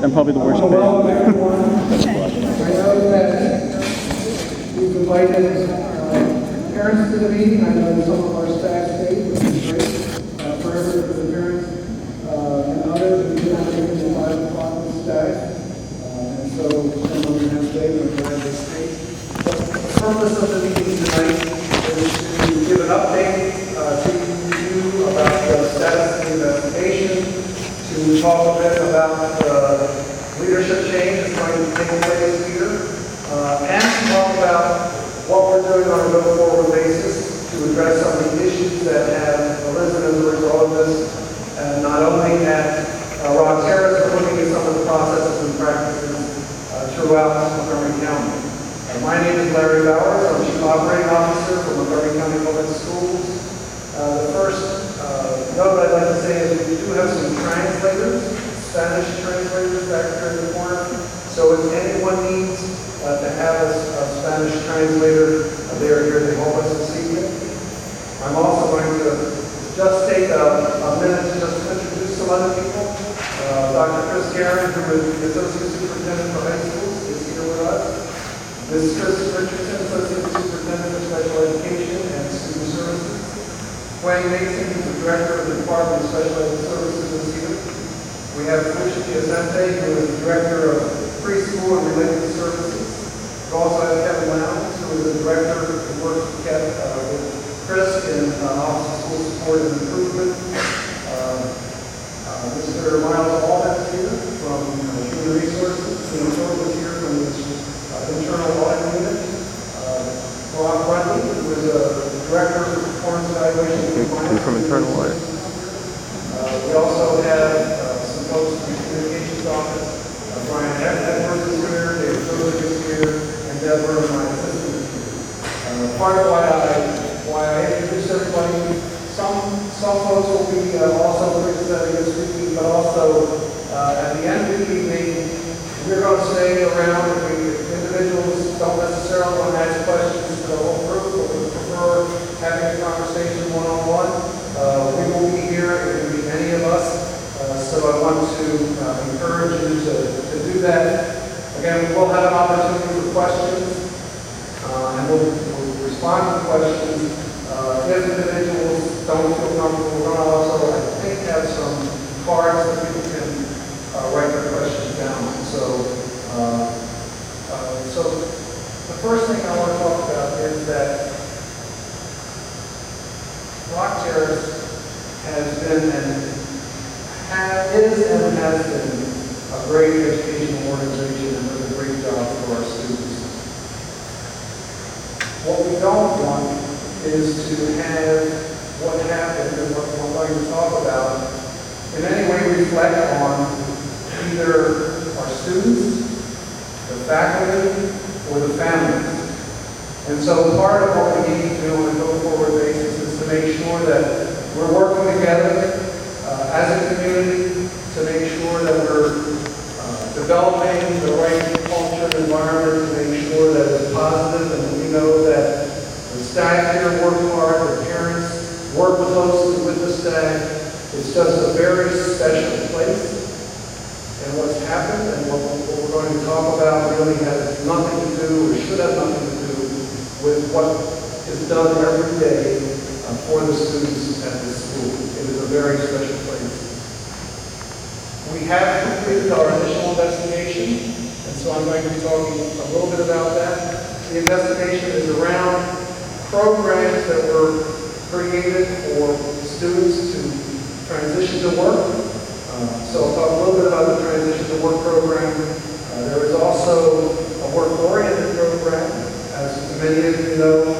I'm probably the worst Well, player. everyone, I know that we've invited parents to the meeting. I know some of our staff stayed, which is great. For the parents and others, we did not make it to 5 o'clock with staff. And so some of them have stayed, and I'm glad they stayed. But the purpose of the meeting tonight is to give an update to you about the status of the investigation, to talk a bit about the leadership change that's going to take place here, and to talk about what we're doing on a go-forward basis to address some of the issues that have arisen as a result of this, and not only at Rock Terrace, but looking at some of the processes and practices throughout Montgomery County. My name is Larry Bowers. I'm Chief Operating Officer for Montgomery County Public Schools. The first note I'd like to say is we do have some translators, Spanish translators back here in the corner. So if anyone needs to have a Spanish translator, they are here to help us this evening. I'm also going to just take a minute to just introduce some other people. Dr. Chris Karen, who is the Associate Superintendent for High Schools, is here with us. Ms. Chris Richardson, Associate Superintendent for Special Education and Student Services. Wayne Mason, who's the Director of the Department of Special Ed Services, is here. We have Felicia Piacente, who is the Director of Preschool and Related Services. We also have Kevin Lowndes, who is the Director who works with Chris in Office of School Support and Improvement. Mr. Miles Allman is here from Human Resources. Ian Thorpe is here from the Internal Audit Unit. Rob Grundy, who is a Director of Performance Evaluation And from Internal Audit. We also have some folks from the Communications Office. Brian Edwards is here, David Phillips is here, and Deborah, my assistant, is here. Part of why I introduced everybody, some folks will be also presenting this week, but also at the end of the evening, we're going to stay around. Individuals don't necessarily want to ask questions to the whole group, but we prefer having a conversation one-on-one. We will be here, it will be many of us, so I want to encourage you to do that. Again, we will have an opportunity for questions, and we'll respond to questions. If individuals don't feel comfortable, we're going to also, I think, have some cards that people can write their questions down. So the first thing I want to talk about is that Rock Terrace has been and has been a great educational organization and does a great job for our students. What we don't want is to have what happened and what we're going to talk about in any way reflect on either our students, the faculty, or the families. And so part of what we need to do on a go-forward basis is to make sure that we're working together as a community to make sure that we're developing the right culture and environment to make sure that it's positive, and we know that the staff here work hard, the parents work closely with the staff. It's just a very special place. And what's happened and what we're going to talk about really has nothing to do, or should have nothing to do, with what is done every day for the students at this school. It is a very special place. We have completed our initial investigation, and so I'm going to be talking a little bit about that. The investigation is around programs that were created for students to transition to work. So I'll talk a little bit about the Transition to Work program. There is also a work-oriented program, as many of you know,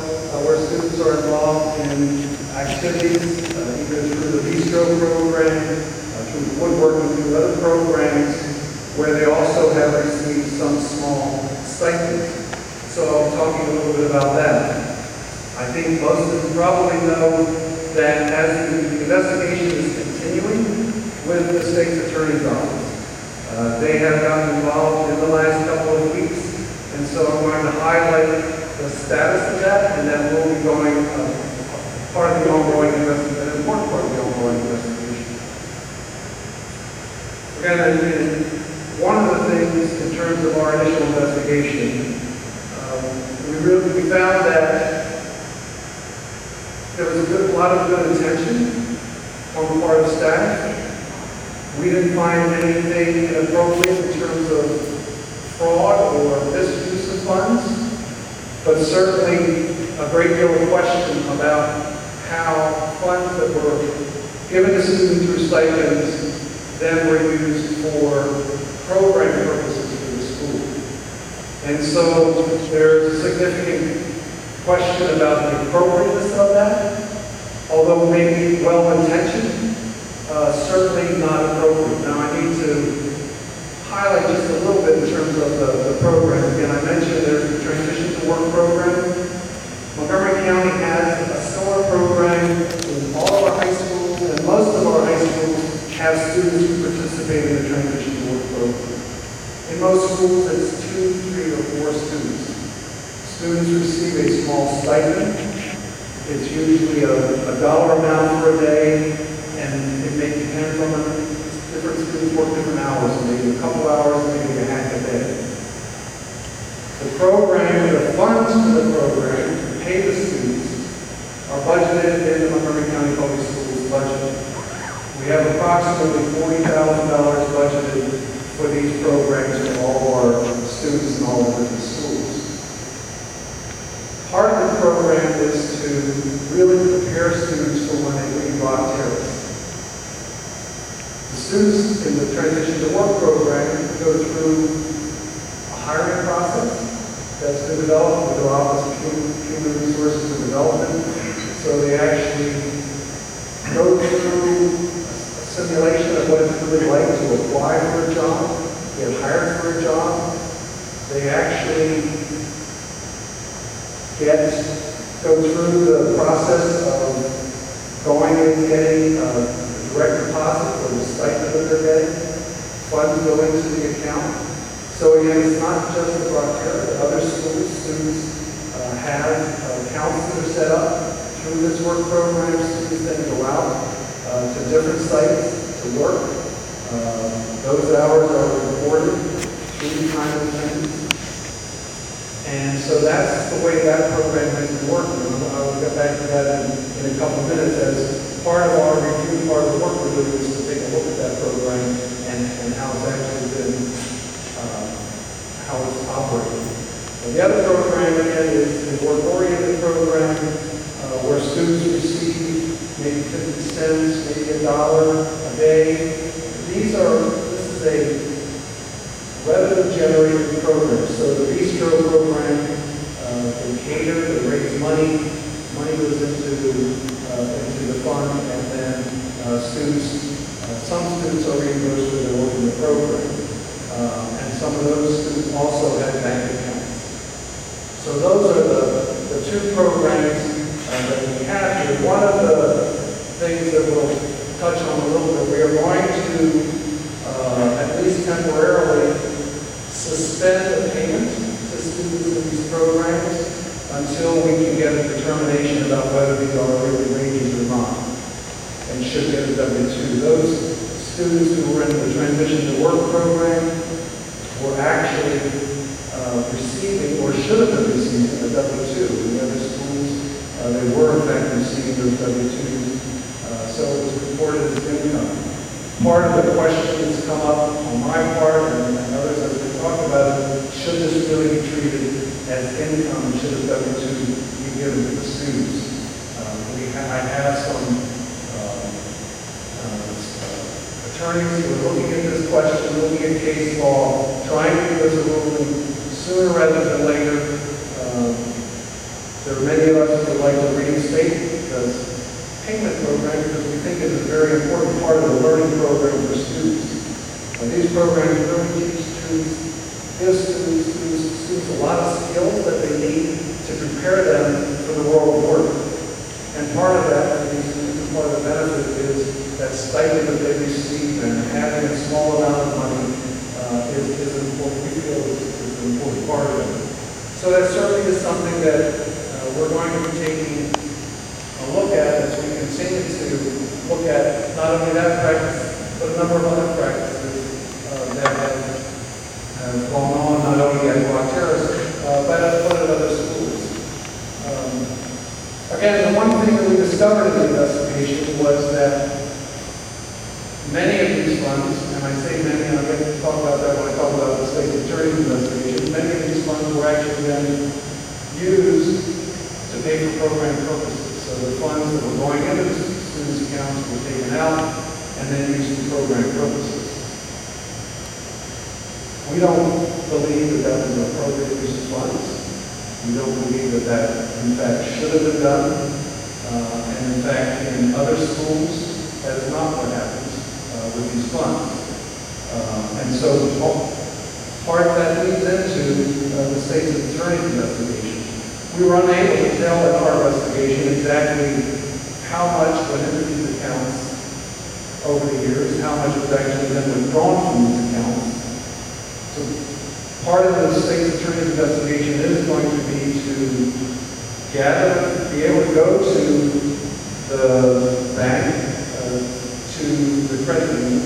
where students are involved in activities, either through the bistro program, through woodworking, through other programs, where they also have received some small stipends. So I'll be talking a little bit about that. I think most of you probably know that as the investigation is continuing with the state's attorney's office, they have gotten involved in the last couple of weeks, and so I'm going to highlight the status of that, and then we'll be going part of the ongoing investigation, an important part of the ongoing investigation. Again, one our initial investigation, we found that there was a lot of good intention on the part of staff. We didn't find anything inappropriate in terms of fraud or misuse of funds, but certainly a great deal of question about how funds that were given to students through stipends then were used for program purposes for the school. And so there's a significant question about the appropriateness of that, although maybe well-intentioned, certainly not appropriate. Now I need to highlight just a little bit in terms of the program. Again, I mentioned there's the Transition to Work program. Montgomery County has a similar program in all of our high schools, and most of our high schools have students who participate in the Transition to Work program. In most schools, it's 2, 3, or 4 students. Students receive a small stipend. It's usually a dollar amount for a day, and it may depend on different students work different hours, maybe a couple hours, maybe a half a day. The program, the funds for the program to pay the students are budgeted in the Montgomery County Public Schools budget. We have approximately $40,000 budgeted for these programs for all of our students in all the different schools. Part of the program is to really prepare students for when they leave Rock Terrace. The students in the Transition to Work program go through a hiring process that's been developed with the Office of Human Resources and Development. So they actually go through a simulation of what it's really like to apply for a job, get hired for a job. They actually go through the process of going and getting a direct deposit for the stipend that they're getting, funds go into the account. So again, it's not just the Rock Terrace, but other schools, students have accounts that are set up through this work program. Students then go out to different sites to work. Those hours are reported through the time of attendance. And so that's the way that program has been working. I'll get back to that in a couple of minutes. As part of our review, part of the work we're doing is to take a look at that program and how it's actually been, how it's operating. And the other program, again, is the work-oriented program where students receive maybe 50 cents, maybe $1 a day. This is a revenue-generating program. So the bistro program, they cater, they raise money goes into the fund, and then some students are reimbursed for their work in the program. And some of those students also have bank accounts. So those are the two programs that we have here. One of the things that we'll touch on a little bit, we are going to, at least temporarily, suspend the payment to students in these programs until we can get a determination about whether these are really wages or not, and should get a W-2. Those students who were in the Transition to Work program were actually receiving, or should have been receiving, a W-2. In the other schools, they were in fact receiving those W-2s, so it was reported as income. Part of the question that's come up on my part and others as we talked about it, should this really be treated as income? Should a W-2 be given to the students? I have some attorneys who are looking at this question, looking at case law, trying to give us a ruling sooner rather than later. There are many of us who would like to reinstate this payment program because we think it is a very important part of the learning program for students. These programs really teach students, give students a lot of skills that they need to prepare them for the world of work. And part of that, for these students, part of the benefit is that stipend that they receive, and having a small amount of money is important. We feel is an important part of it. So that certainly is something that we're going to be taking a look at as we continue to look at not only that practice, but a number of other practices that have gone on, not funds, and I say many, and I'll get to talk about that when I talk about the state's attorney's investigation, many of these funds were actually then used to pay for program purposes. So the funds that were going into the students' accounts were taken out and then used for program purposes. We don't believe that that was an appropriate use of funds. We don't believe that that, in fact, should have been done. And in fact, in other schools, that is not what happens with these funds. And so part of that leads into the state's attorney's investigation. We were unable to tell in our investigation exactly how much went into these accounts over the years, how much was actually then withdrawn from these accounts. So part of the state's attorney's investigation is going to be to be able to go to the bank, to the credit union,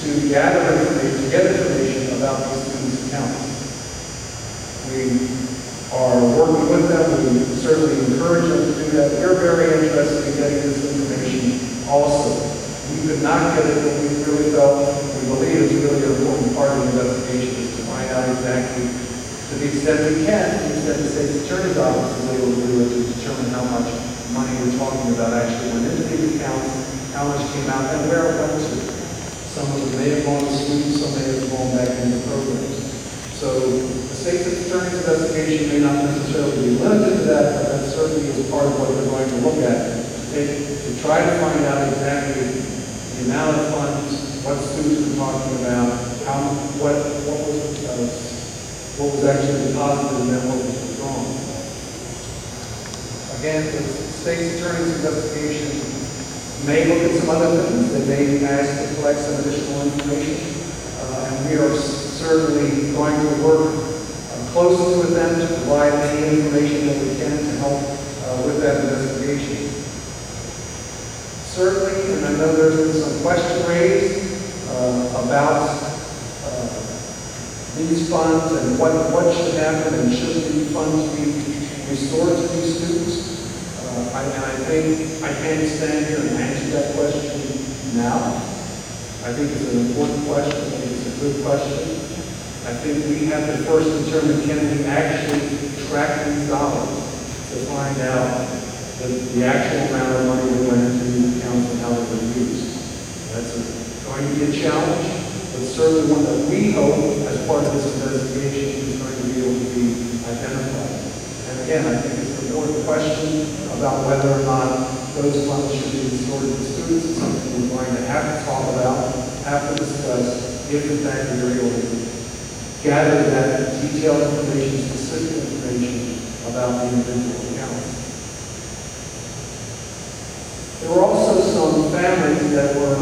to gather information, to get information about these students' accounts. We are working with them. We certainly encourage them to do that. We're very interested in getting this information also. We could not get it, but we really felt, we believe it's really an important part of the investigation is to find out exactly, to the extent we can, to the extent the state's attorney's office is able to do it, to determine how much money we're talking about actually went into these accounts, how much came out, and where it went to. Some of it may have gone to students, some may have gone back into programs. So the state's attorney's investigation may not necessarily be limited to that, but that certainly is part of what we're going to look at, to try to find out exactly the amount of funds, what students we're talking about, what was actually deposited and then what was withdrawn. Again, the state's attorney's investigation may look at some other things. They may ask to collect some additional information, and we are certainly going to work closely with them to provide any information that we can to help with that investigation. Certainly, and I know there's been some question raised about these funds and what should happen and should these funds be restored to these students. I think I can't stand here and answer that question now. I think it's an important question. I think it's a good question. I think we have to first determine, can we actually track these dollars to find out the actual amount of money that went into these accounts and how they were used. That's going to be a challenge, but certainly one that we hope, as part of this investigation, is going to be able to be identified. And again, I think it's an important question about whether or not those funds should be restored to the students. It's something we're going to have to talk about, have to discuss, if in fact we are able to gather that detailed information, specific information about the individual accounts. There were also some families that were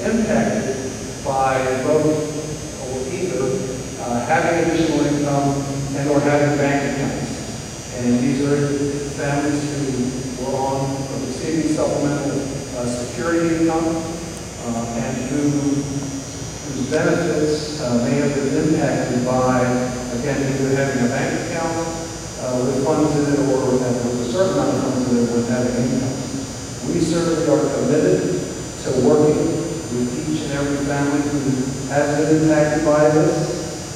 impacted by both or either having additional income and or having bank accounts. And these are families who were on receiving supplemental security income and whose benefits may have been impacted by, again, either having a bank account with funds in it or with a certain amount of funds in it with having income. We certainly are committed to working with each and every family who has been impacted by this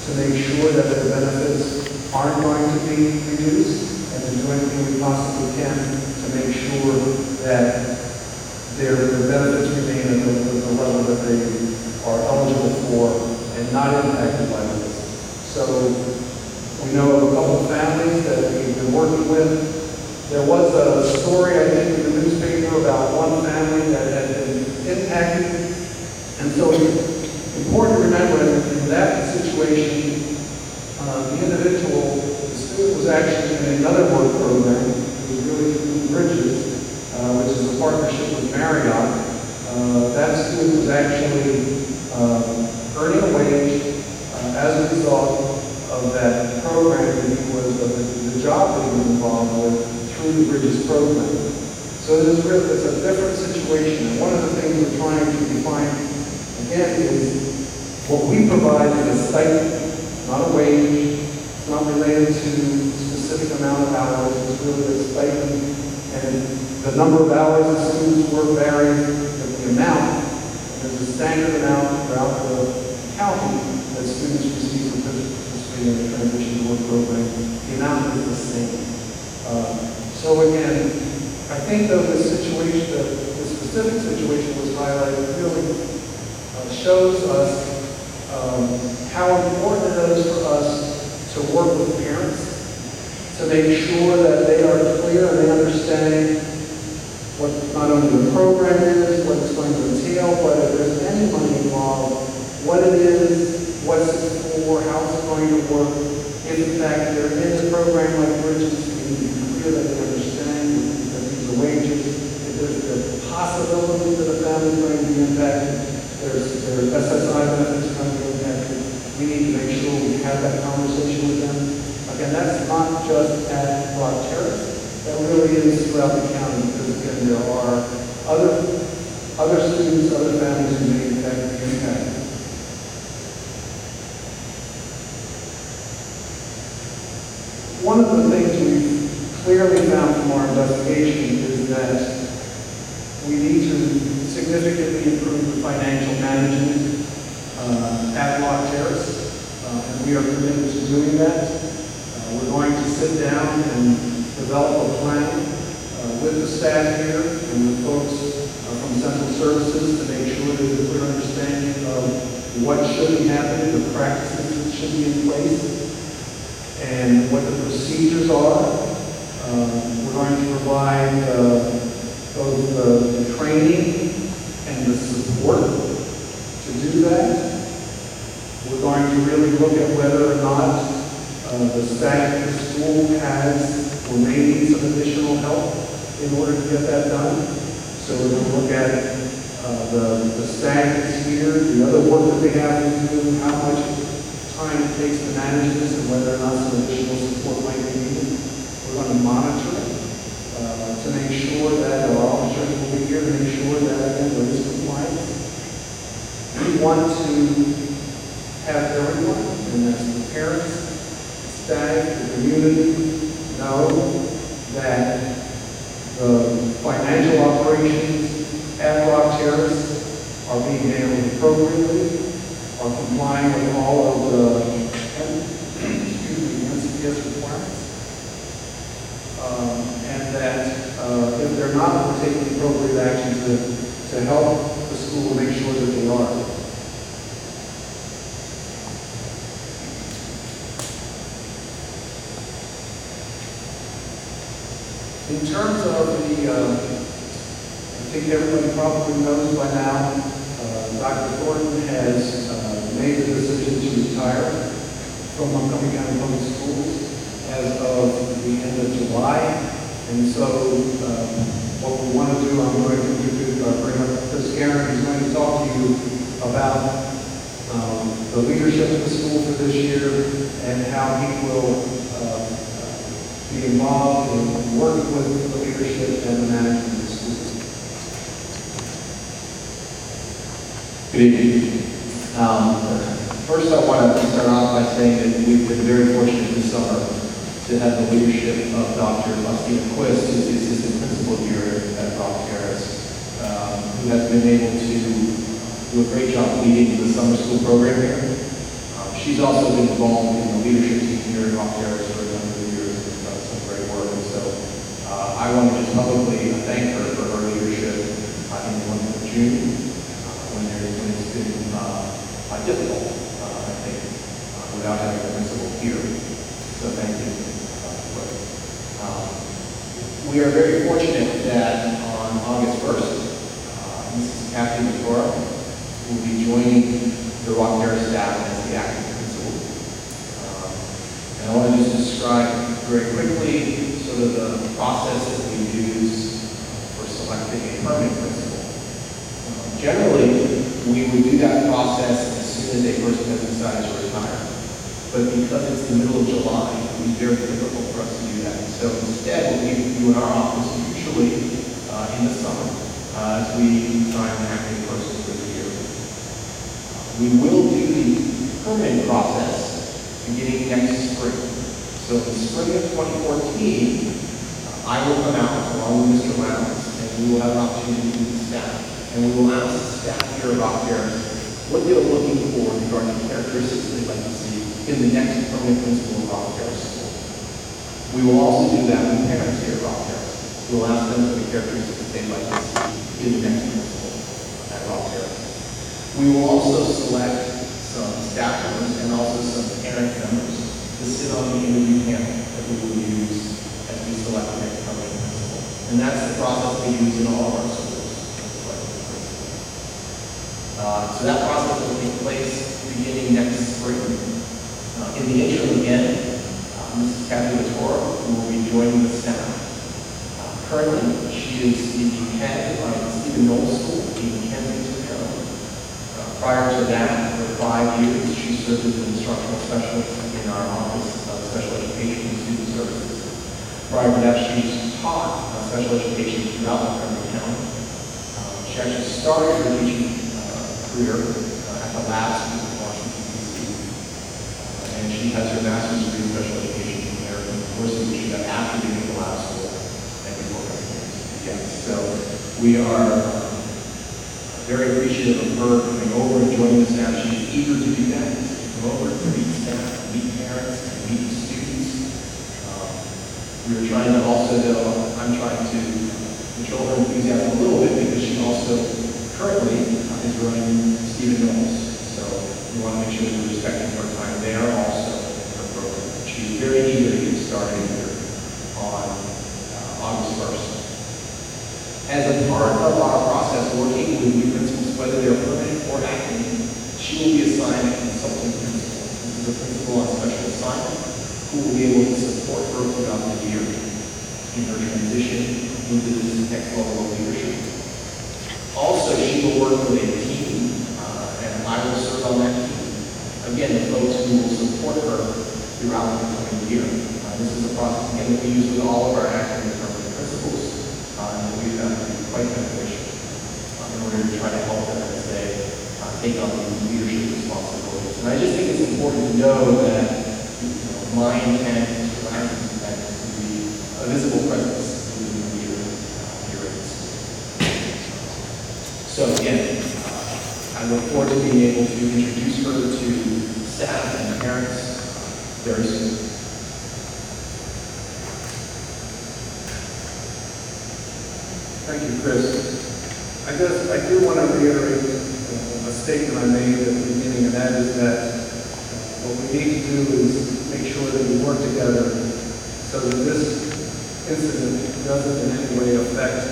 to make sure that their benefits aren't going to be reduced and to do anything we possibly can to make sure that their benefits remain at the level that they are eligible for and not impacted by this. So we know of a couple of families that we've been working with. There was a story, I think, in the newspaper about one family that had been impacted. And so it's important to remember in that situation, the individual, the student was actually in another work program. It was really through Bridges, which is a partnership with Marriott. That student was actually earning a wage as a result of that program that he was, the job that he was involved with through the Bridges program. So it's a different situation. And one of the things we're trying to define, again, is what we provide is a stipend, not a wage. It's not related to a specific amount of hours. It's really a stipend. And the number of hours the students work varies, but the amount, there's a standard amount throughout the county that students receive for participating in the transition to work program, the amount is the same. So again, I think though this situation, the specific situation was highlighted, really shows us how important it is for us to work with parents, to make sure that they are clear and they understand what not only the program is, what it's going to entail, but if there's any money involved, what it is, what's it for, how it's going to work. If in fact they're in a program like Bridges, we need to be clear that they understand that these are wages. If there's the possibility that a family is going to be impacted, their SSI benefits are going to be impacted. We need to make sure we have that conversation with them. Again, that's not just at Rock Terrace. That really is throughout the county, because again, there are other students, other families who may in fact be impacted. One of the things we've clearly found from our investigation is that we need to significantly improve the financial management at Rock Terrace, and we are committed to doing that. We're going to sit down and develop a plan with the staff here and with folks from central services to make sure there's a clear understanding of what should be happening, the practices that should be in place, and what the procedures are. We're going to provide both the training and the support to do that. We're going to really look at whether or not the staff at the school has or may need some additional help in order to get that done. So we're going to look at the staff that's here, the other work that they have to do, how much time it takes to manage this, and whether or not some additional support might be needed. We're going to monitor it to make sure that our officers will be here to make sure that, again, there is compliance. We want to have everyone, and that's the parents, staff, the community, know that the financial operations at Rock Terrace are being handled appropriately, are complying with all of the NCPS requirements, and that if they're not, we're taking appropriate actions to help the school make sure that they are. In terms of I think everybody probably knows by now, Dr. Thornton has made the decision to retire from Montgomery County Public Schools as of the end of July. And so what we want to do, I'm going to bring up Chris Guerin, who's going to talk to you about the leadership of the school for this year and how he will be involved in working with the leadership and the management of the school. Good evening. First, I want to start off by saying that we've been very fortunate this summer to have the leadership of Dr. Faustina Quist, who's the assistant principal here at Rock Terrace, who has been able to do a great job leading the summer school program here. She's also been involved in the leadership team here at Rock Terrace for a number of years and has done some great work. And so I want to just publicly thank her for her leadership in the month of June when it's been difficult, I think, without having a principal here. So thank you. We are very fortunate that on August 1st, Mrs. Kathy Matora will be joining the Rock Terrace staff as the acting principal. And I want to just describe very quickly sort of the process that we use for selecting a permanent principal. Generally, we would do that process as soon as a person has decided to retire. But because it's the middle of July, it would be very difficult for us to do that. So instead, what we do in our office, usually in the summer, as we find an acting person for the year. We will do the permanent process beginning next spring. So in the spring of 2014, I will come out along with Mr. Lowndes, and we will have an opportunity to meet the staff And we will ask the staff here at Rock Terrace what they're looking for regarding characteristics they'd like to see in the next permanent principal of Rock Terrace School. We will also do that with parents here at Rock Terrace. We will ask them for the characteristics they'd like to see in the next principal at Rock Terrace. We will also select some staff members and also some parent members to sit on the interview panel that we will use as we select the next permanent principal. And that's the process we use in all of our schools. So that process will take place beginning next spring. In the interim again, Mrs. Kathy Latora will be joining the staff. Currently, she is the head of the Stephen Knowles School in Kensington, Maryland. Prior to that, for 5 years, she served as an instructional specialist in our Office of Special Education and Student Services. Prior to that, she's taught special education throughout Montgomery County. She actually started her teaching career at the lab school in Washington, D.C. And she has her master's degree in special education from American University, which she got after being in the lab school and before coming here. Yes, so we are very appreciative of her coming over and joining us now. She's eager to do that, to come over to meet staff, to meet parents, to meet students. We are trying to also, though, I'm trying to control her enthusiasm a little bit because she also currently is running Stephen Knowles. So we want to make sure we're respecting her time there also in her program. She's very eager to get started here on August 1st. As a part of our process working with new principals, whether they're permanent or active, she will be assigned a consultant principal. This is a principal on special assignment who will be able to support her throughout the year in her transition into this next level of leadership. Also, she will work with a team, and I will serve on that team. Again, the folks who will support her throughout the coming year. This is a process, again, that we use with all of our active and permanent principals, and that we found to be quite beneficial in order to try to help them as they take on these leadership responsibilities. And I just think it's important to know that my intent is to be a visible presence within the leader here at the school. So again, I look forward to being able to introduce her to staff and parents very soon. Thank you, Chris. I guess I do want to reiterate a statement I made at the beginning, and that is that what we need to do is make sure that we work together so that this incident doesn't in any way affect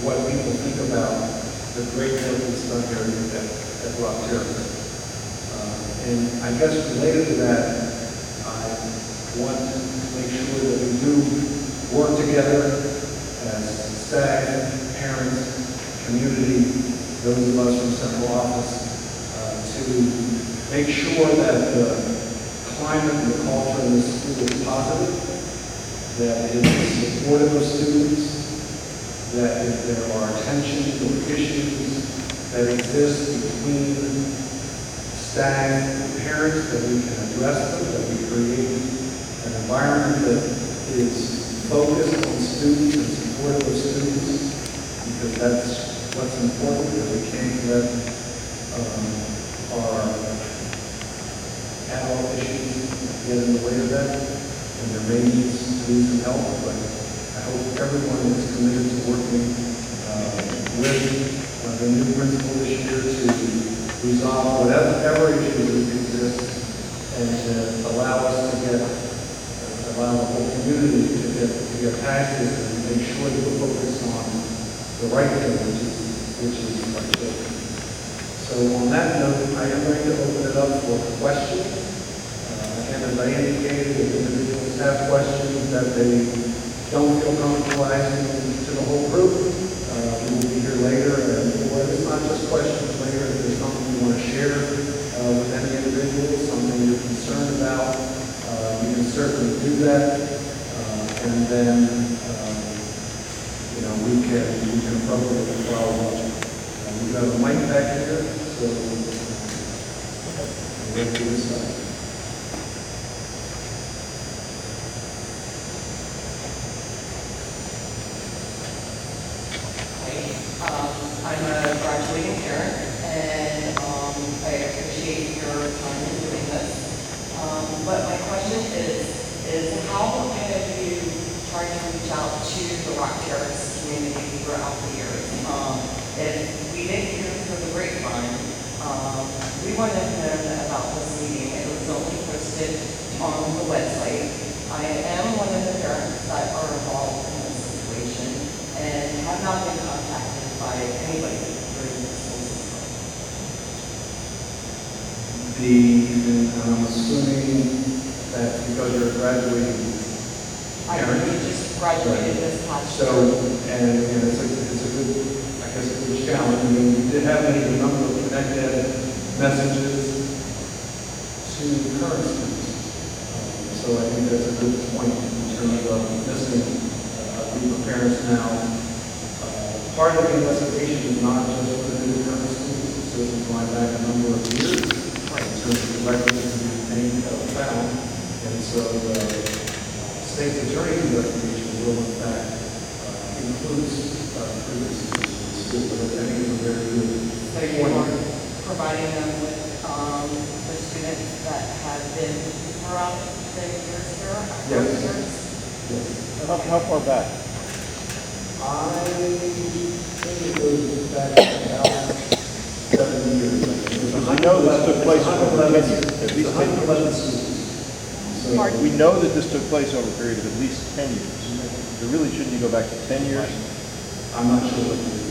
what people think about the great work that's done here at Rock Terrace. And I guess related to that, I want to make sure that we do work together as staff, parents, community, those of us from central office, to make sure that the climate and the culture in the school is positive, that it is supportive of students, that if there are tensions or issues that exist between staff and parents, that we can address them, that we create an environment that is focused on students and supportive of students, because that's what's important, that we can't let our adult issues get in the way of that, and there may need to be some help, but I hope everyone is committed to working with the new principal this year to resolve whatever issues exist and to allow us to allow the whole community to get past this and make sure that we're focused on the right thing, which is our children. So on that note, I am going to open it up for questions. Again, as I indicated, if individuals have questions that they don't feel comfortable asking to the whole group, we will be here later. Or it's not just questions later. If there's something you want to share with any individual, something you're concerned about, you can certainly do that. And then, we can appropriately follow up. We have a mic back here, so we'll get to this side. I'm graduating parent, and I appreciate your time in doing this. But my question is how have you tried to reach out to the Rock Terrace community throughout the years? If we didn't hear through the grapevine, we wouldn't have known about this meeting. It was only posted on the website. I am one of the parents that are involved in this situation and have not been contacted by anybody through the school system. I'm assuming that because you're graduating. I really just graduated this past year. So, and again, it's a good, I guess, a good challenge. I mean, we did have a number of connected messages to current students. So I think that's a good point in terms of missing a group of parents now. Part of the investigation is not just limited to current students, it's also going back a number of years in terms of the records that have been found. And so the state's attorney's investigation will in fact include previous students. But I think it's a very good So you are providing them with the students that have been throughout the years here? Yes. How far back? I think it goes back about 7 years. I know this took place over 10 years, at least 10 years. So We know that this took place over a period of at least 10 years. So really, shouldn't you go back to 10 years? I'm not sure what it is.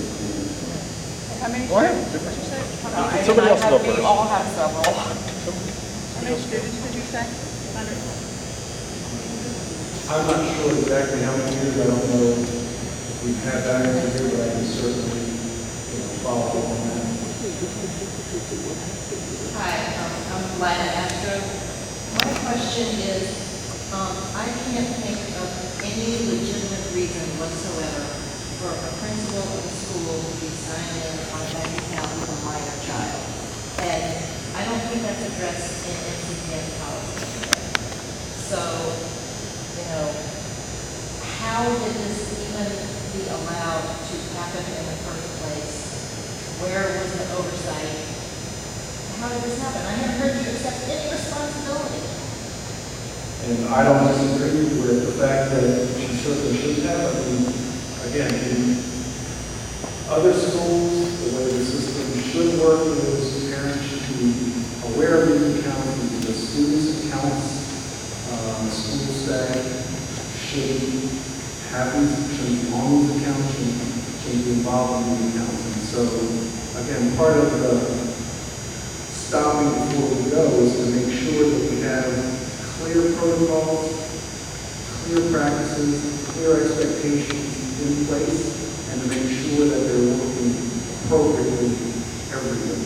How many Go ahead. students did you say? Somebody else go We first. all have several. How many students did you say? I'm not sure exactly how many years. I don't know if we've had that answer here, but I can certainly follow up on that. Hi, I'm Lana Astro. My question is, I can't think of any legitimate reason whatsoever for a principal of a school to be signing in on a bank account with a minor child. And I don't think that's addressed in NCPS policy. So, how did this even be allowed to happen in the first place? Where was the oversight? How did this happen? I haven't heard you accept any responsibility. And I don't disagree with the fact that she certainly should have. I mean, again, in other schools, the way the system should work is parents should be aware of these accounts, the students' accounts, school staff should have these, should be on these accounts, should be involved in these accounts. And so, again, part of the stopping before we go is to make sure that we have clear protocols, clear practices, clear expectations in place, and to make sure that they're working appropriately everywhere.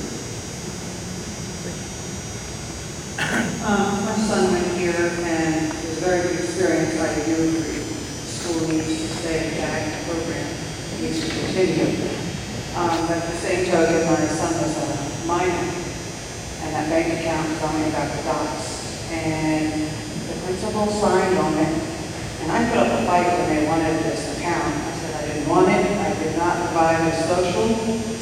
My son went here and it was a very good experience. I do agree. The school needs to stay intact, the program needs to continue. But at the same token, my son was a minor and that bank account was only about the dots. And the principal signed on it. And I put up a fight when they wanted this account. I said I didn't want it. I did not provide a social.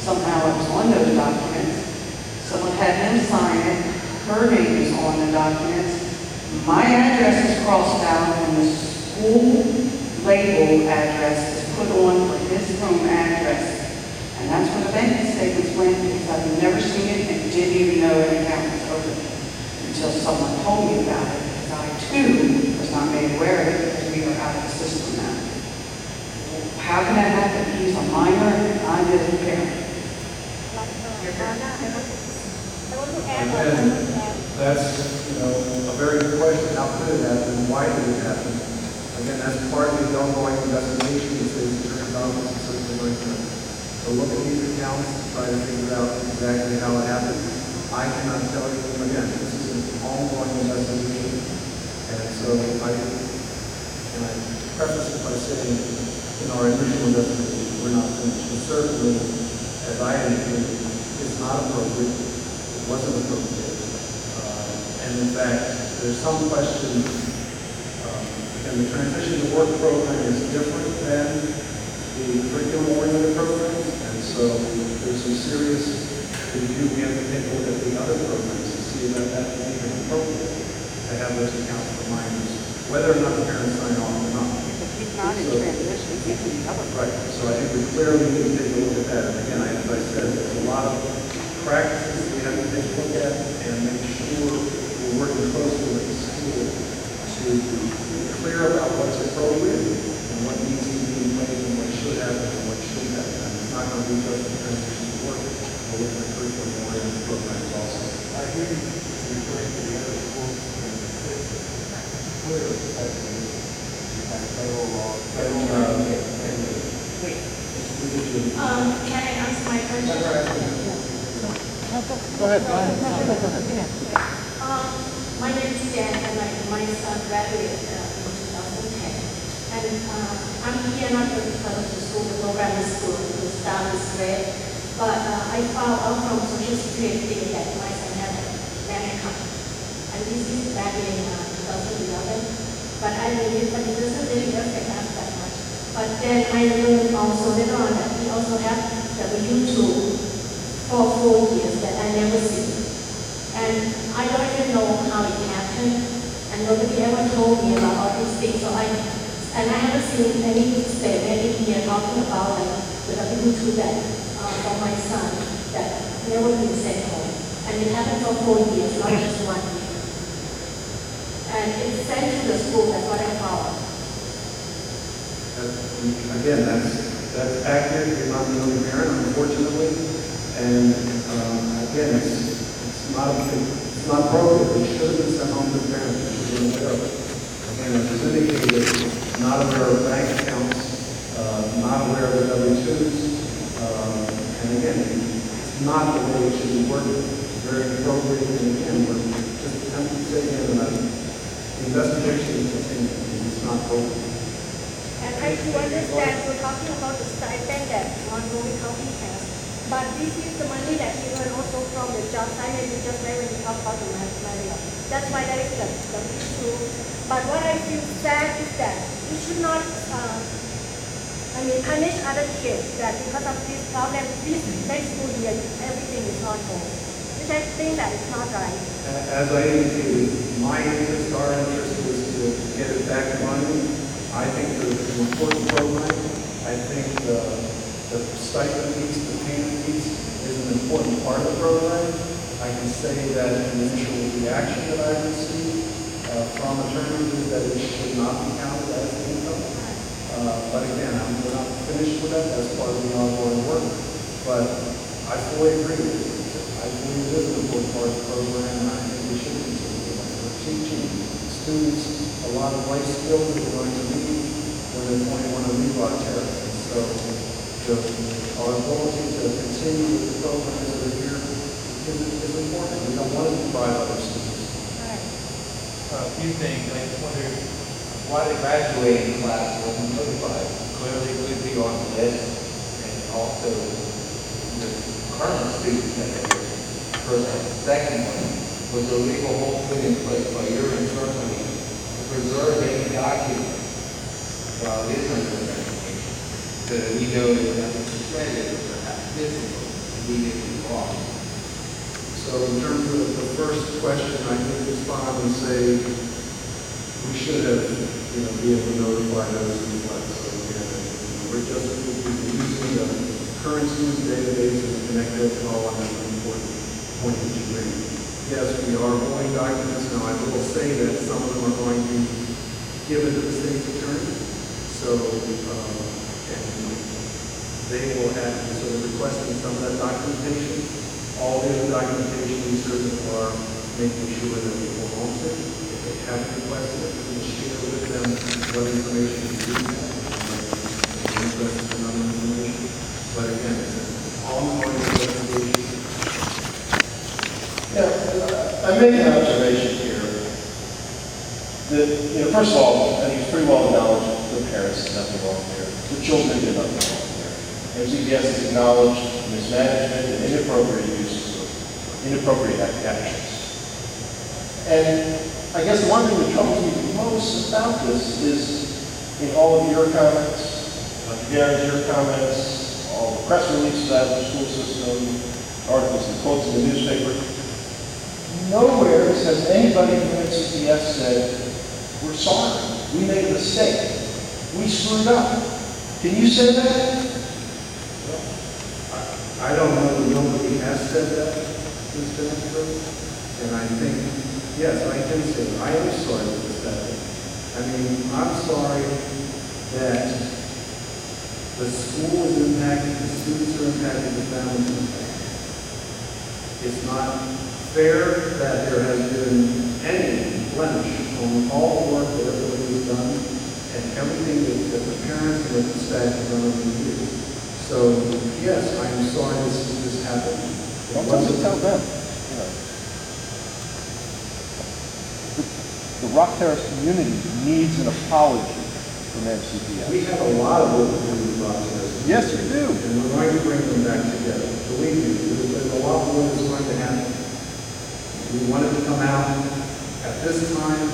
Somehow it was on those documents. Someone had him sign it. Her name is on the documents. My address is crossed out and the school label address is put on for his home address. And that's where the bank statements went because I've never seen it and didn't even know an account was open until someone told me about it. Because I too was not made aware of it because we are out of the system now. How can that happen? He's a minor and I'm his parent. Again, that's, a very good question. How could it happen? Why did it happen? Again, that's part of the ongoing investigation. The state's attorney's office is certainly going to look at these accounts, try to figure out exactly how it happened. I cannot tell you, again, this is an ongoing investigation. And so I preface it by saying, in our initial investigation, we're not finished. But certainly, as I indicated, it's not appropriate. It wasn't appropriate. And in fact, there's some question, again, the transition to work program is different than the curriculum-oriented programs. And so there's some serious review, we have to take a look at the other programs to see that that is even appropriate to have those accounts for minors, whether or not the parents sign off or not. Because he's not in transition, he's in the other. Right, so I think we clearly need to take a look at that. And again, as I said, there's a lot of practices we have to take a look at and make sure we're working closely with the school to be clear about what's appropriate and what needs to be in place and what should happen and what shouldn't happen. And it's not going to be just a transition to work, but with the curriculum-oriented programs also. I hear you referring to the other schools in the system. Clearly, you have federal law, federal Can I ask my question? Go ahead. My name is Jan, and my son graduated in 2010. And I'm here not because of the school, the program is good, the staff is great. But I found out from Social Security that my son had a bank account. And this is back in 2011. But I believe that it doesn't really affect us that much. But then I learned also later on that he also had W-2 for 4 years that I never see. And I don't even know how it happened. And nobody ever told me about all these things. So I haven't seen any statement in here talking about the W-2 that for my son that never been sent home. And it happened for 4 years, not just 1 year. And it's sent to the school, that's what I found. Again, that's accurate. You're not the only parent, unfortunately. And again, it's not appropriate. It should have been sent home to the parents. It should have been aware of it. Again, as was indicated, not aware of bank accounts, not aware of the W-2s. And again, it's not the way it should be working. It's very appropriate. And again, we're just attempting to say again that the investigation is continuing. It's not appropriate. And I do understand you're talking about the stipend that Montgomery County has, but this is the money that you earn also from the job site, and you just like when you talk about the material. That's why there is the issue. But what I feel sad is that you should not, punish other kids that because of this problem, this next school year, everything is on hold. Which I think that is not right. As I indicated, my interest, our interest was to get it back running. I think that it's an important program. I think the stipend piece, the payment piece is an important part of the program. I can say that the initial reaction that I received from attorneys is that it should not be counted as income. But again, we're not finished with that. That's part of the ongoing work. But I fully agree with you. I believe it is an important part of the program, and I think we should continue it. We're teaching students a lot of life skills that we're going to need when they're 21 and leave Ontario. So our ability to continue with the programs that are here is important. We don't want to deprive other students. A few things. I just wonder why the graduating class wasn't notified. Clearly it would be on the list, and also the current students that are here. First and second one was a legal hold put in place by your attorney to preserve any document while it is under investigation, so that we know that nothing is shredded or perhaps missing immediately wrong. So in terms of the first question, I can respond and say we should have, be able to notify those who left. So again, we're just using the current student database and connect it to all on an important point that you made. Yes, we are holding documents. Now, I will say that some of them are going to be given to the state's attorney. So, and they will have to sort of requesting some of that documentation. All the other documentation we certainly are making sure that people owns it. If they haven't requested it, we will share with them what information we do have. Request another information. But again, it's an ongoing investigation. Yeah, I made an observation here that, first of all, I think it's pretty well acknowledged the parents did nothing wrong here. The children did nothing wrong here. MCPS has acknowledged mismanagement and inappropriate actions. And I guess the one thing that troubles me most about this is in all of your comments, Gary's, your comments, all press releases out of the school system, articles and quotes in the newspaper. Nowhere has anybody from NCTS said, we're sorry, we made a mistake, we screwed up. Can you say that? I don't know that nobody has said that, Mr. Astro. And I think, yes, I can say, I am sorry for this happening. I mean, I'm sorry that the school is impacted, the students are impacted, the families are impacted. It's not fair that there has been any blemish on all the work that everybody has done and everything that the parents and the staff have done over the years. So, yes, I'm sorry this happened. Don't just tell them. The Rock Terrace community needs an apology from MCTS. We have a lot of work to do with Rock Terrace. Yes, you do. And we're going to bring them back together. Believe me, there's a lot more that's going to happen. We wanted to come out at this time,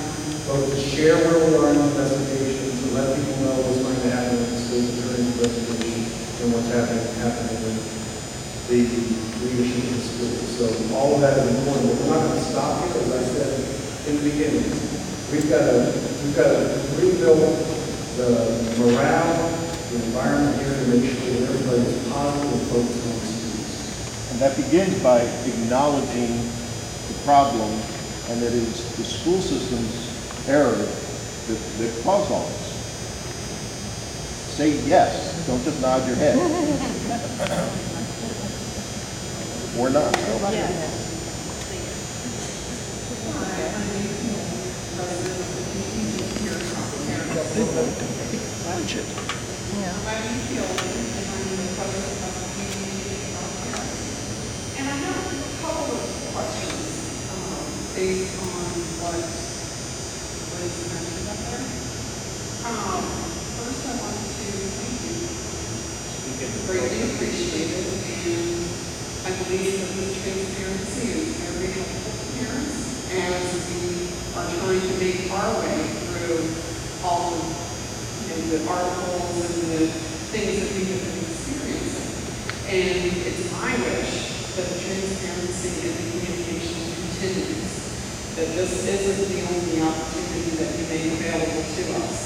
both to share where we are in the investigation, to let people know what's going to happen with the school attorney's investigation and what's happening with the leadership of the school. So all of that is important. But we're not going to stop here, as I said in the beginning. We've got to rebuild the morale, the environment here to make sure that everybody is positive and focused on the students. And that begins by acknowledging the problem, and that it is the school system's error that caused all this. Say yes, don't just nod your head. Or not. Budget. And I have a couple of questions based on what was mentioned up there. First, I want to thank you. It's greatly appreciated, and I believe that this transparency is very helpful to parents as we are trying to make our way through all of the articles and the things that we have been experiencing. And it's my wish that the transparency and the communication continues, that this isn't the only opportunity that we make available to us.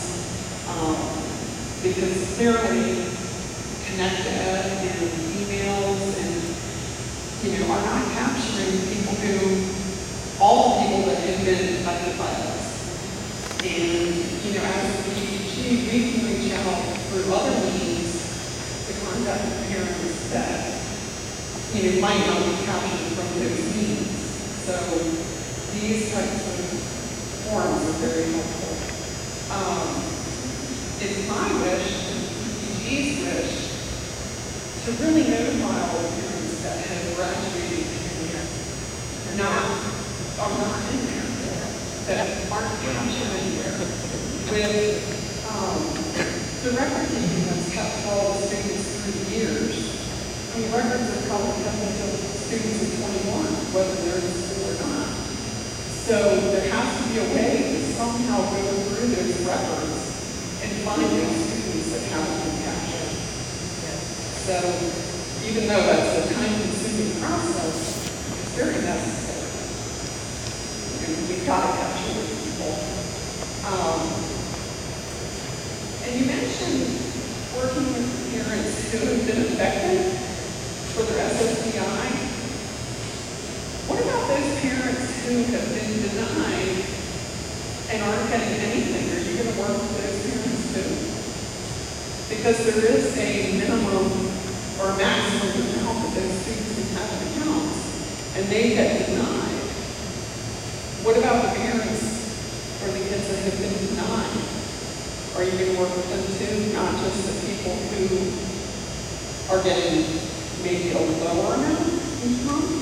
Because clearly, Connect-Ed and emails and, are not capturing people all the people that have been affected by this. And, as the PPG, we can reach out through other means to contact the parents that, might not be captured from those means. So these types of forums are very helpful. It's my wish, and PPG's wish, to really notify all the parents that have graduated here, are not in there, that aren't captured in there, with the record keeping that's kept for all the students through the years. I mean, records are probably kept until students are 21, whether they're in school or not. So there has to be a way to somehow go through those records and find those students that haven't been captured. So even though that's a time-consuming process, it's very necessary. And we've got to capture those people. And you mentioned working with parents who have been affected for their SSDI. What about those parents who have been denied and aren't getting anything? Are you going to work with those parents too? Because there is a minimum or a maximum amount that those students can have in accounts, and they get denied. What about the parents or the kids that have been denied? Are you going to work with them too, not just the people who are getting maybe a lower amount each month?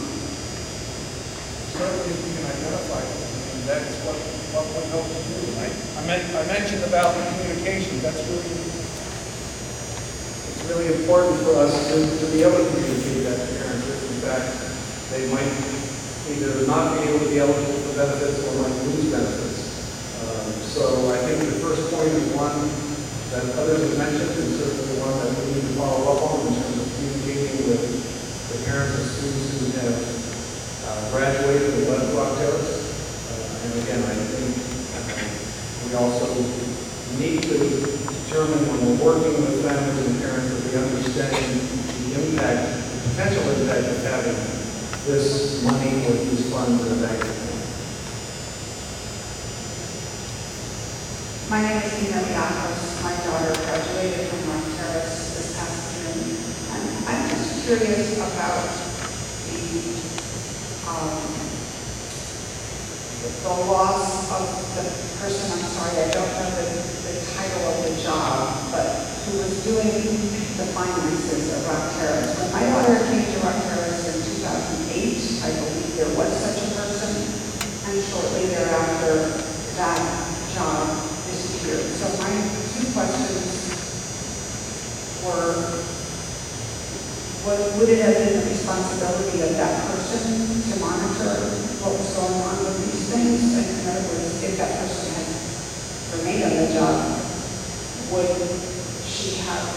Certainly, if we can identify them, that's what we hope to do. I mentioned about the communication. That's really important for us to be able to communicate that to parents. If in fact they might either not be able to be eligible for benefits or might lose benefits. So I think the first point is one that others have mentioned, and certainly the one that we need to follow up on in terms of communication with the parents of students who have graduated and left Rock Terrace. And again, I think we also need to determine when we're working with families and parents that we understand the impact, the potential impact of having this money or these funds in a bank account. My name is Nina Liakos. My daughter graduated from Rock Terrace this past June. And I'm just curious about the loss of the person, I'm sorry, I don't know the title of the job, but who was doing the finances at Rock Terrace. When my daughter came to Rock Terrace in 2008, I believe there was such a person, and shortly thereafter, that job disappeared. So my two questions were, would it have been the responsibility of that person to monitor what was going on with these things? And in other words, if that person had remained on the job, would she have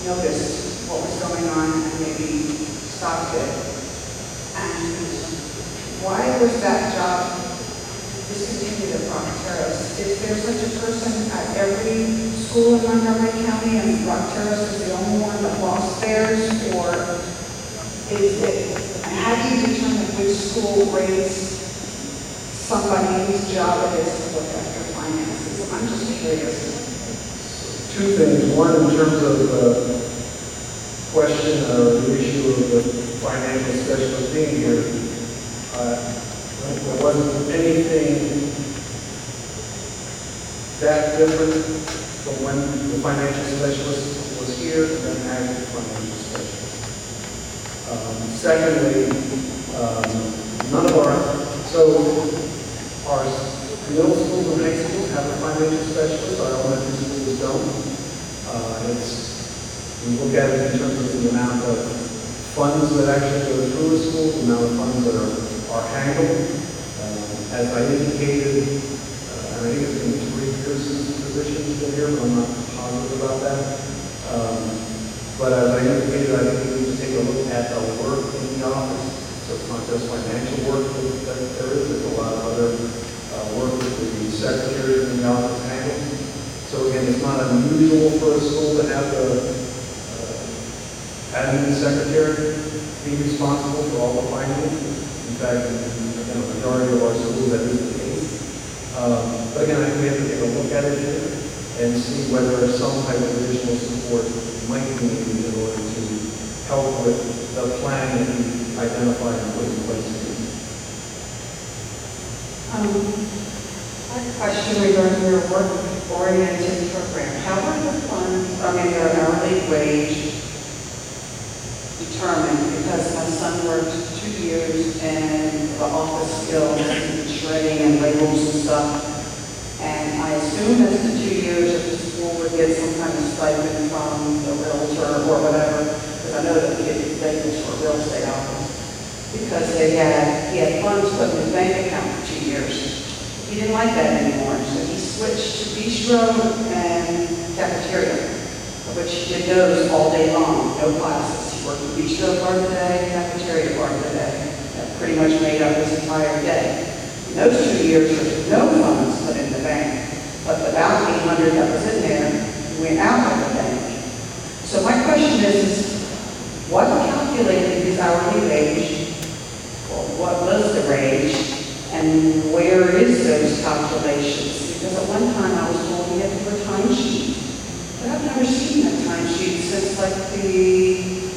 noticed what was going on and maybe stopped it? And why was that job discontinued at Rock Terrace? Is there such a person at every school in Montgomery County, and Rock Terrace is the only one that lost theirs? Or is it, how do you determine which school rates somebody whose job it is to look after finances? I'm just curious. Two things. One, in terms of the question or the issue of the financial specialist being here, there wasn't anything that different from when the financial specialist was here than active financial specialist. Secondly, none of our middle schools and high schools have a financial specialist. Our elementary schools don't. We look at it in terms of the amount of funds that actually go through a school, the amount of funds that are handled. As I indicated, and I think it's been 3 years since the position's been here, but I'm not positive about that. But as I indicated, I think we need to take a look at the work in the office. So it's not just financial work that there is, there's a lot of other work that the secretaries in the office handle. So again, it's not unusual for a school to have the admin secretary be responsible for all the finances. In fact, in a majority of our schools, that is the case. But again, I think we have to take a look at it here and see whether some type of additional support might be needed in order to help with the plan that we identified and put in place. My question regarding your work-oriented program. How are the funds, your hourly wage determined? Because my son worked 2 years in the office skills and shredding and labels and stuff. And I assume that's the 2 years that the school would get some kind of stipend from the realtor or whatever, because I know that he did labels for a real estate office. Because he had funds put in his bank account for 2 years. He didn't like that anymore, so he switched to bistro and cafeteria, which he did those all day long, no classes. He worked the bistro part of the day, cafeteria part of the day. That pretty much made up his entire day. In those 2 years, there was no funds put in the bank, but the bounty $800 that was in there went out of the bank. So my question is what calculated his hourly wage? Well, what was the range? And where is those calculations? Because at one time I was told we had to do a timesheet. But I've never seen a timesheet since like the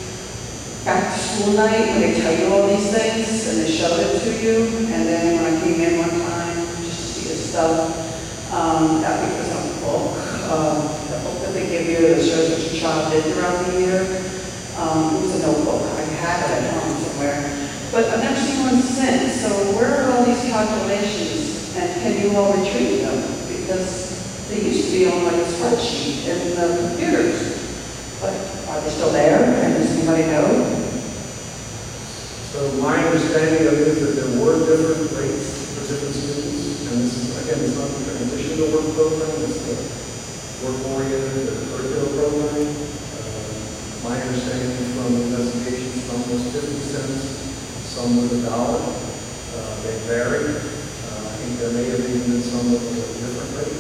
back to school night when they tell you all these things and they show it to you. And then when I came in one time just to see the stuff, that was on the book. The book that they give you that shows what your child did throughout the year. It was a notebook. I had it at home somewhere. But I've never seen one since. So where are all these calculations? And can you all retrieve them? Because they used to be on like a spreadsheet in the computers. But are they still there? And does anybody know? So my understanding of it is that there were different rates for different students. And this is, again, it's not the transition to work program, it's the work-oriented or curricular program. My My understanding from investigations, some was 50 cents, some was $1. They vary. I think there may have even been some that was a different rate.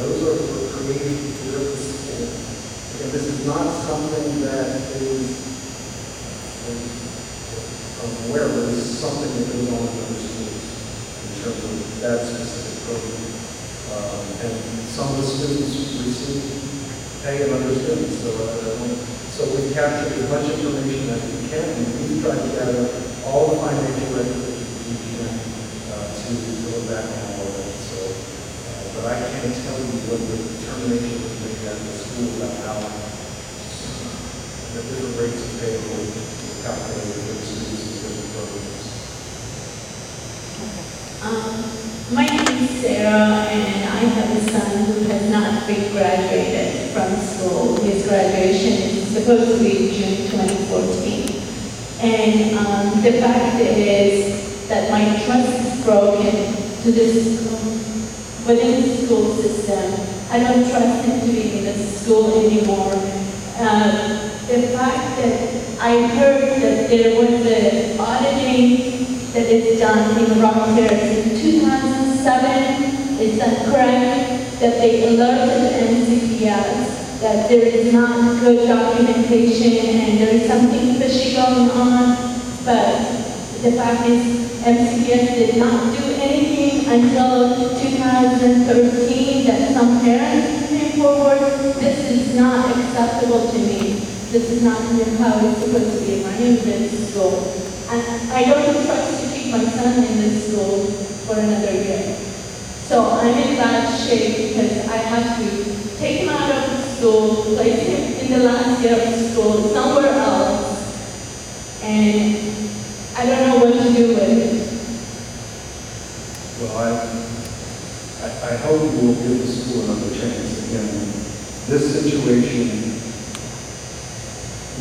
Those are created for the school. And this is not something that is, I'm aware of, this is something that goes on in other schools in terms of that specific program. And some of the students receive pay and other students. So we've captured as much information as we can, and we've tried to gather all the financial records that we can to go back on all of it. So, but I can't tell you what the determination was made at the school about how the different rates of pay were calculated for the students in different programs. My name is Sarah, and I have a son who has not been graduated from school. His graduation is supposed to be June 2014. And the fact is that my trust is broken to this within the school system. I don't trust him to be in the school anymore. The fact that I heard that there was an auditing that is done in Rock Terrace in 2007, is that correct? That they alerted MCPS that there is not good documentation and there is something fishy going on, but the fact is MCPS did not do anything until 2013 that some parents came forward. This is not acceptable to me. This is not how it's supposed to be. My name is in school. And I don't trust to keep my son in this school for another year. So I'm in bad shape because I have to take him out of school, place him in the last year of school somewhere else, and I don't know what to do with it. Well, I hope you will give the school another chance. Again, this situation,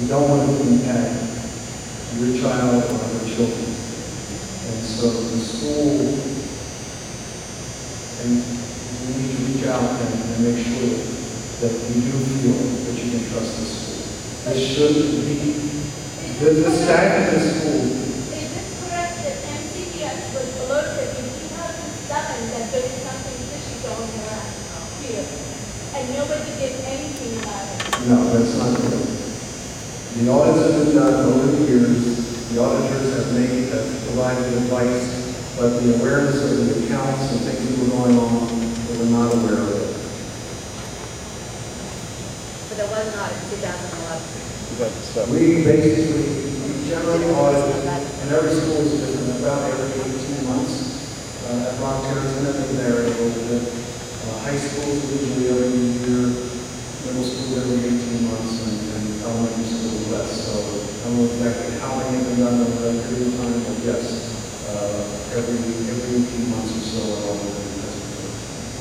we don't want to impact your child or other children. And so the school, and we need to reach out and make sure that you do feel that you can trust the school. This shouldn't be, the staff in the school. Is this correct that MCPS was alerted in 2007 that there is something fishy going around here? And nobody did anything about it? No, that's not correct. The audits have been done over the years. The auditors have provided advice, but the awareness of the accounts and things that were going on, they were not aware of it. But there was not in 2011. We generally audit, and every school is different, about every 18 months. At Rock Terrace, and then there a little bit. High schools usually every year, middle school every 18 months, and elementary school less. So I don't know exactly how many have been done over that period of time, but yes, every 18 months or so, I don't know.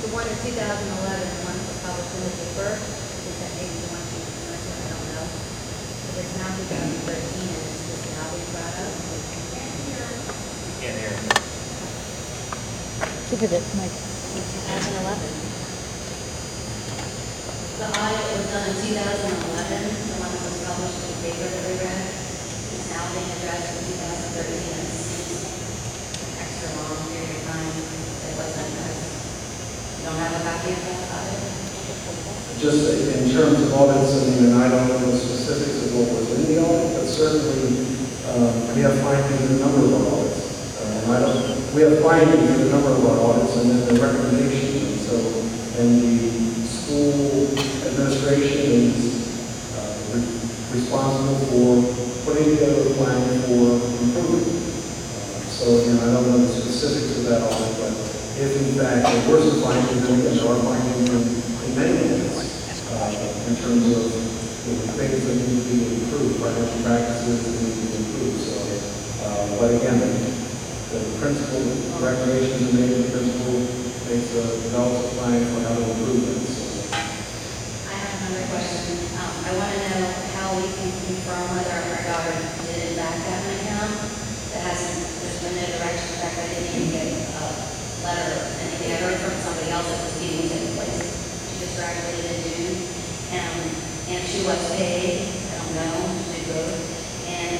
The one in 2011, the one that was published in the paper, is that maybe the one I don't know. But it's now 2013, and it's just now being brought up. Can't hear. Look at it, Mike. 2011. The audit was done in 2011, the one that was published in the paper that we read. It's now being addressed in 2013, and it seems an extra long period of time that wasn't addressed. You don't have a copy of that audit? Just in terms of audits, and I don't know the specifics of what was in the audit, but certainly we have findings in a number of our audits. We have findings in a number of our audits, and then the recommendations, and the school administration is responsible for putting together a plan for improvement. So again, I don't know the specifics of that audit, but if in fact there were some findings, and there are findings in many areas in terms of the things that need to be improved, financial practices that need to be improved. So, but again, the principal recommendations are made, the principal makes develops a plan for how to improve it. So, I have another question. I want to know how we can confirm whether our daughter did in fact have an account that hasn't, there's been no direction. In fact, I didn't even get a letter or anything. I heard from somebody else that this meeting was taking place. She just graduated in June, and she was paid. I don't known to do both. And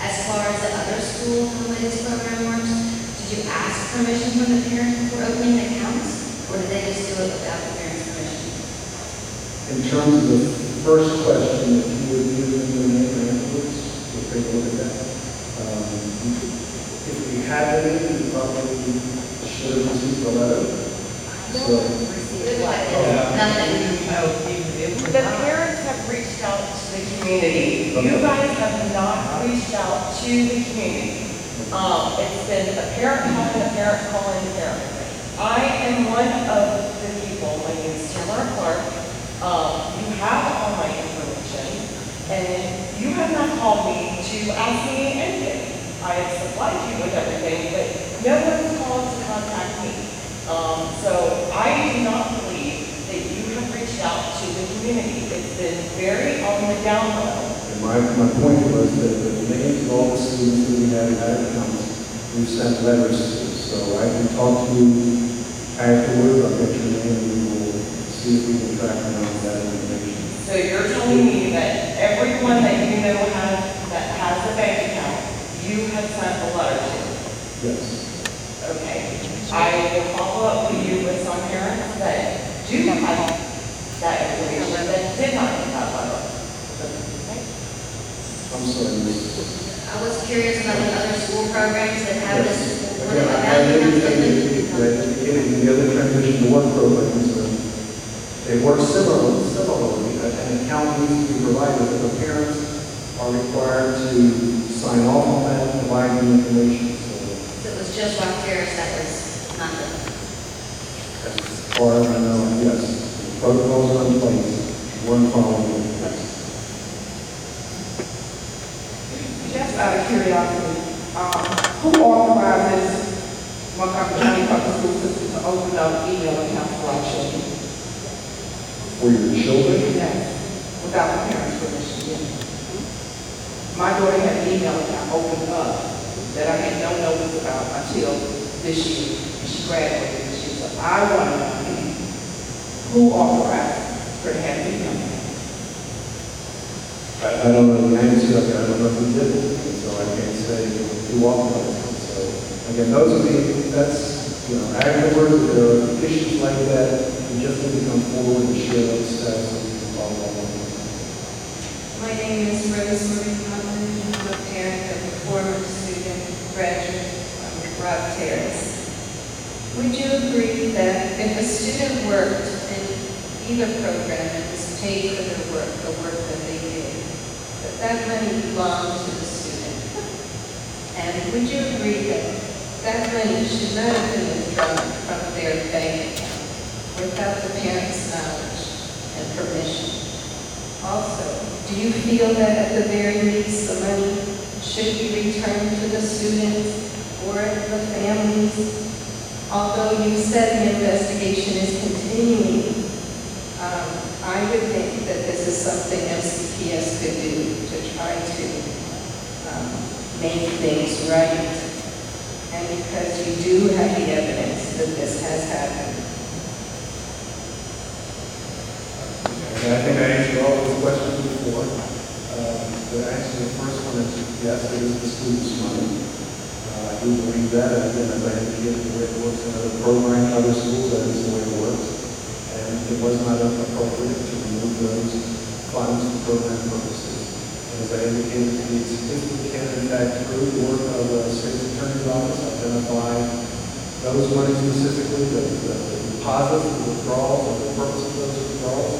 as far as the other school, how this program works, did you ask permission from the parent for opening accounts? Or did they just do it without the parent's permission? In terms of the first question, if you would give them your name and afterwards, we'll take a look at that. If we had any, we probably should have received a letter. So, Nothing. The parents have reached out to the community. You guys have not reached out to the community. It's been a parent calling a parent calling a parent. I am one of the people, my name is Tamara Clark. You have all my information, and you have not called me to ask me anything. I have supplied you with everything, but no one's called to contact me. So I do not believe that you have reached out to the community. It's been very on the down low. and my point was that the names of all the students that we had in that accounts, we sent letters to. So I can talk to you afterward, I'll get your name, and we will see if we can track down that information. So you're telling me that everyone that you know that has a bank account, you have sent a letter to? Yes. Okay. I will follow up with you with some parents that do have that information that did not get that letter. Okay? I'm sorry, Ms. I was curious about the other school programs that have this. What Again, about I indicated that? in the other transition to work programs, they work similarly. An account needs to be provided, but the parents are required to sign off on that, provide the information. So it was just Rock Terrace that was not done. As far as I know, yes, the protocols are in place, one following the next. Just out of curiosity, who authorizes Montgomery County Public School System to open up email accounts for our children? For your children, Yes, without the parents' permission. My daughter had an email account opened up that I had no notice about until this year. She graduated this year. So I want to know who authorized her to have an email account. I don't know the answer, I don't know who did it, and so I can't say who authorized it. So, again, that's, afterwards, if there are issues like that, we just need to come forward and share those stats so we can follow along. My name is Rose Marie Conlon. I'm a parent of a former student graduate from Rock Terrace. Would you agree that if a student worked in either program and was paid for their work, the work that they did, that money belonged to the student? And would you agree that that money should not have been withdrawn from their bank account without the parents' knowledge and permission? Also, do you feel that at the very least the money should be returned to the students or the families? Although you said the investigation is continuing, I would think that this is something MCPS could do to try to make things right. And because you do have the evidence that this has happened. And I think I answered all those questions before. The answer to the first one is yes, it is the student's money. I do believe that, and again, as I indicated, the way it works in other programs, other schools, that is the way it works. And it was not appropriate to remove those funds for program purposes. And as I indicated, if we can, in fact, through the work of the state attorney's office, identify those monies specifically, the deposits, the withdrawals, or the purpose of those withdrawals,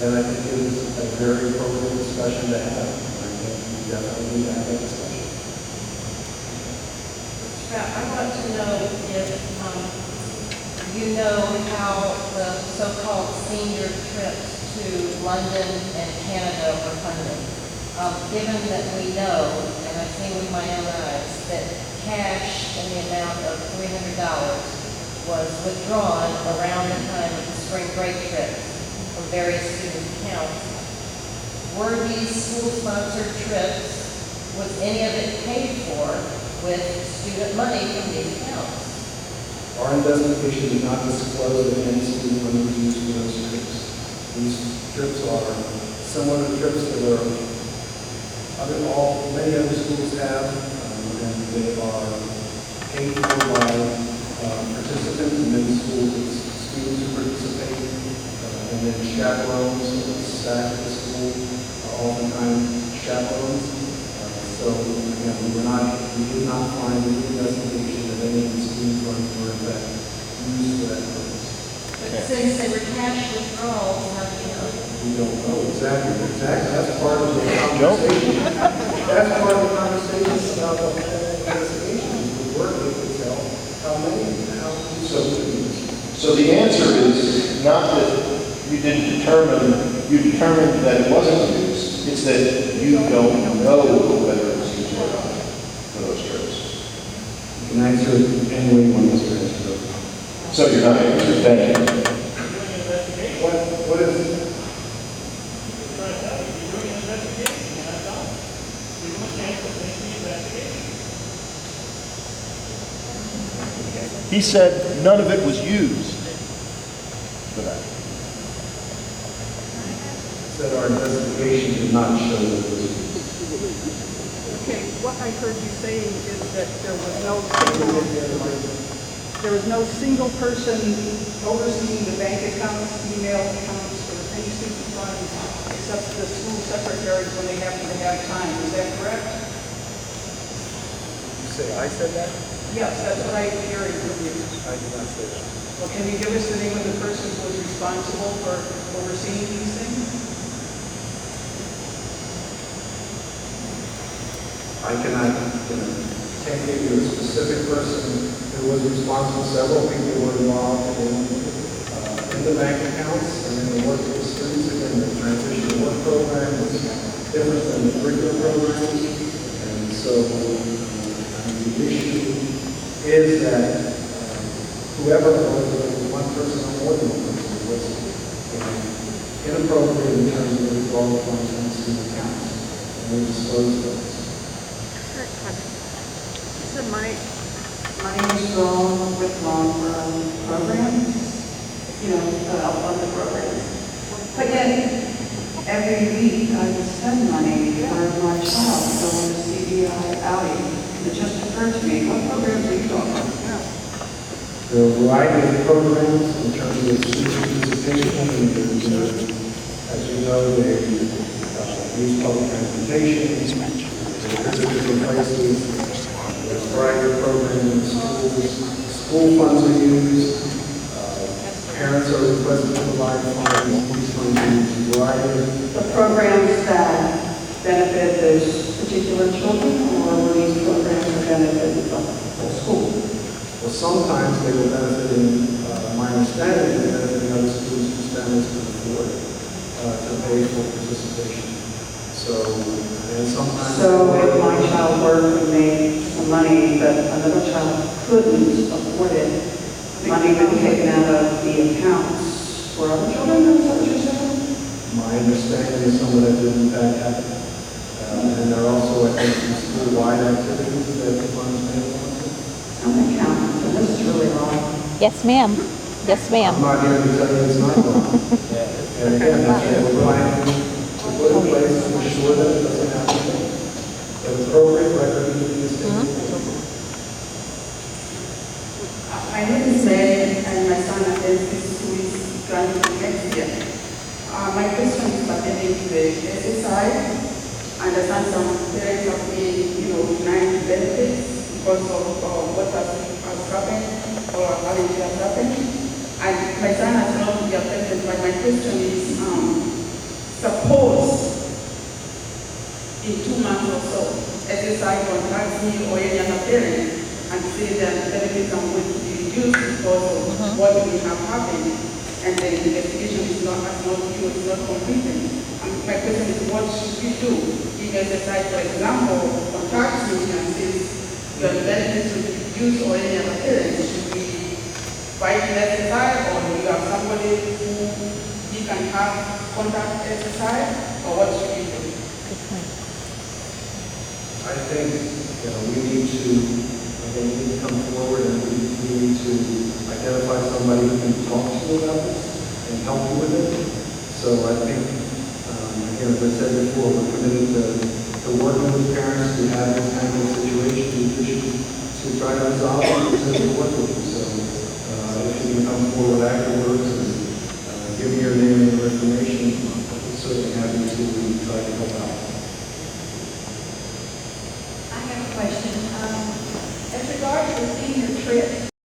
then I think it is a very appropriate discussion to have. I think we definitely need to have that discussion. Now, I want to know if you know how the so-called senior trips to London and Canada were funded. Given that we know, and I've seen with my own eyes, that cash in the amount of $300 was withdrawn around the time of the spring break trips from various student accounts. Were these school-sponsored trips, was any of it paid for with student money from these accounts? Our investigation did not disclose that any student money was used for those trips. These trips are similar to trips that are Many other schools have, and they are paid for by participants, and many schools, it's students who participate, and then chaperones, staff at the school, oftentimes chaperones. So, again, we did not find any investigation that any of the student funds were in fact used for that purpose. But since they were cash withdrawals, how do you know? We don't know exactly. That's part of the conversation. That's part of the conversation about the investigation. We work to tell how many, how So the answer is not that you didn't determine, you determined that it wasn't used. It's that you don't know whether it was used or not for those trips. You can answer it any way you want to answer it. So you're not answering. Thank you. What is it? He said none of it was used for that. Said our investigation did not show that it was used. Okay, what I heard you saying is that there was no single person overseeing the bank accounts, email accounts, or any student funds, except the school secretaries when they happen to have time. Is that correct? You say I said that? Yes, that's what I'm hearing from you. I did not say that. Well, can you give us the name of the person who was responsible for overseeing these things? I can't give you a specific person who was responsible. Several people were involved in the bank accounts and in the work with the students. Again, the transition work program was different than the curriculum programs. And so the issue is that whoever was one person or more than one person was inappropriate in terms of withdrawal funds from student accounts. And we disclosed those. So my name is Dawn with long-term programs, I'll fund the programs. But yet, every week I would spend money for my child to go on a CBI outing. It just occurred to me, what programs are you talking about? There are a variety of programs in terms of student participation, and as you know, they use public transportation, they visit different places. There's a variety of programs in schools. School funds are used. Parents are requested to provide funds. These funds are used. A variety of The programs that benefit those particular children, or were these programs that benefit the whole school? Well, sometimes they will benefit my understanding, they benefit other schools whose families can afford to pay for participation. And sometimes. So if my child worked and made some money, but another child couldn't afford it, money would be taken out of the accounts for other children, is that what you're saying? My understanding is some of that did in fact happen. And there are also, I think, some school-wide activities that the funds may want to. I'm an accountant, so this is really wrong. Yes, ma'am. Yes, ma'am. I'm not here to tell you it's not wrong. And again, that's what we're trying to put in place to ensure that it doesn't happen. The appropriate record needs to be established. I live in Spain, and my son attends this school is going to next year. My question is pertaining to the SSI. I understand some parents have been, denying benefits because of what has happened or apparently has happened. And my son has not been affected, but my question is, suppose in 2 months or so, SSI contacts me or any other parent and say that benefits are going to be reduced because of what may have happened, and the investigation is not completed. My question is, what should we do if SSI, for example, contacts me and says your benefits will be reduced or any other parent? Should we fight the SSI, or do you have somebody who you can have contact SSI, or what should we do? I think we need to come forward and we need to identify somebody who can talk to you about this and help you with it. So I think Again, as I said before, we're committed to working with parents who have this kind of situation, issues, to try to resolve them and to work with them. So if you can come forward afterwards and give me your name and your information, we'll certainly have you to try to help out. I have a question. As regards to the senior trips,